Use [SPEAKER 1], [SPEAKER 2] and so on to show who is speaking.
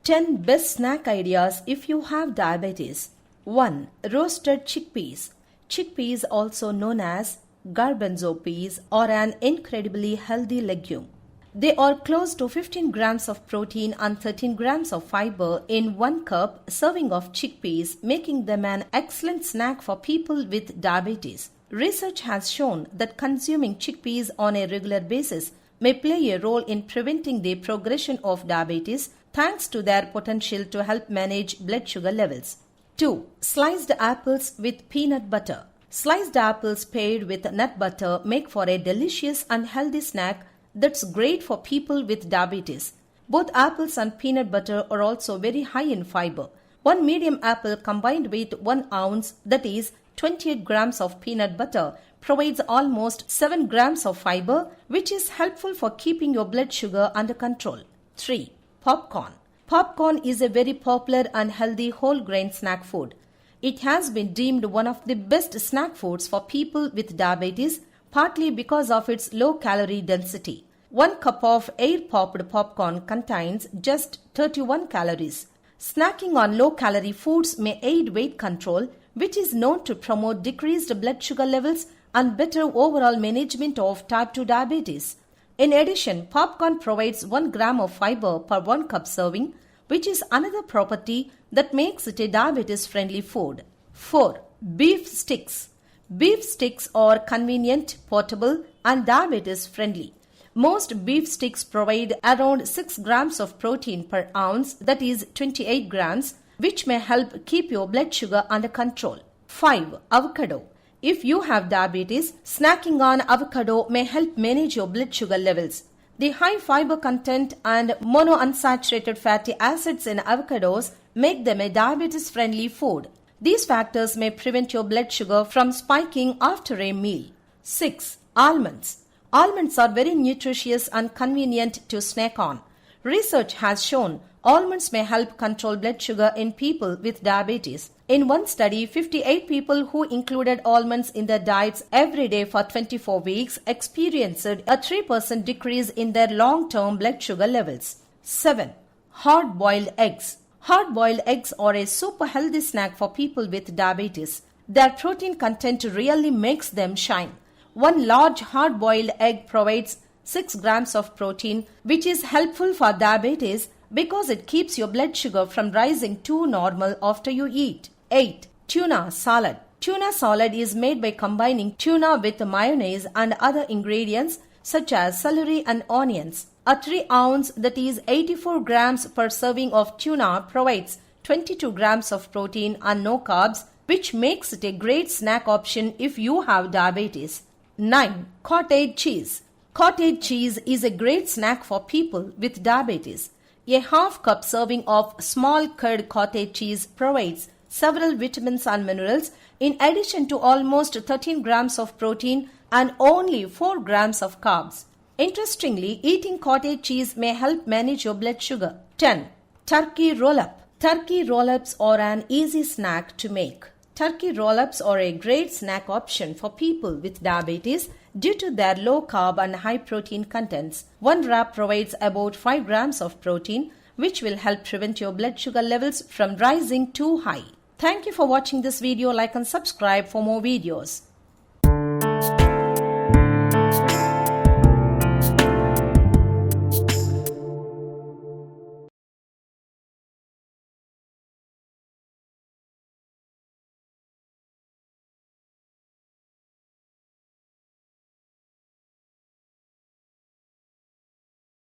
[SPEAKER 1] 10 best snack ideas if you have diabetes. 1. Roasted chickpeas. Chickpeas, also known as garbanzo peas, are an incredibly healthy legume. They are close to 15 grams of protein and 13 grams of fiber in 1 cup serving of chickpeas, making them an excellent snack for people with diabetes. Research has shown that consuming chickpeas on a regular basis may play a role in preventing the progression of diabetes thanks to their potential to help manage blood sugar levels. 2. Sliced apples with peanut butter. Sliced apples paired with nut butter make for a delicious and healthy snack that's great for people with diabetes. Both apples and peanut butter are also very high in fiber. 1 medium apple combined with 1 ounce, that is 28 grams of peanut butter, provides almost 7 grams of fiber, which is helpful for keeping your blood sugar under control. 3. Popcorn. Popcorn is a very popular and healthy whole grain snack food. It has been deemed one of the best snack foods for people with diabetes, partly because of its low calorie density. 1 cup of air-popped popcorn contains just 31 calories. Snacking on low-calorie foods may aid weight control, which is known to promote decreased blood sugar levels and better overall management of type 2 diabetes. In addition, popcorn provides 1 gram of fiber per 1 cup serving, which is another property that makes it a diabetes-friendly food. 4. Beef sticks. Beef sticks are convenient, portable, and diabetes-friendly. Most beef sticks provide around 6 grams of protein per ounce, that is 28 grams, which may help keep your blood sugar under control. 5. Avocado. If you have diabetes, snacking on avocado may help manage your blood sugar levels. The high fiber content and monounsaturated fatty acids in avocados make them a diabetes-friendly food. These factors may prevent your blood sugar from spiking after a meal. 6. Almonds. Almonds are very nutritious and convenient to snack on. Research has shown almonds may help control blood sugar in people with diabetes. In one study, 58 people who included almonds in their diets every day for 24 weeks experienced a 3% decrease in their long-term blood sugar levels. 7. Hard-boiled eggs. Hard-boiled eggs are a super healthy snack for people with diabetes. Their protein content really makes them shine. 1 large hard-boiled egg provides 6 grams of protein, which is helpful for diabetes because it keeps your blood sugar from rising too normal after you eat. 8. Tuna salad. Tuna salad is made by combining tuna with mayonnaise and other ingredients such as celery and onions. A 3-ounce, that is 84 grams per serving of tuna, provides 22 grams of protein and no carbs, which makes it a great snack option if you have diabetes. 9. Cottage cheese. Cottage cheese is a great snack for people with diabetes. A half-cup serving of small curd cottage cheese provides several vitamins and minerals in addition to almost 13 grams of protein and only 4 grams of carbs. Interestingly, eating cottage cheese may help manage your blood sugar. 10. Turkey roll-up. Turkey roll-ups are an easy snack to make. Turkey roll-ups are a great snack option for people with diabetes due to their low carb and high protein contents. 1 wrap provides about 5 grams of protein, which will help prevent your blood sugar levels from rising too high. Thank you for watching this video. Like and subscribe for more videos.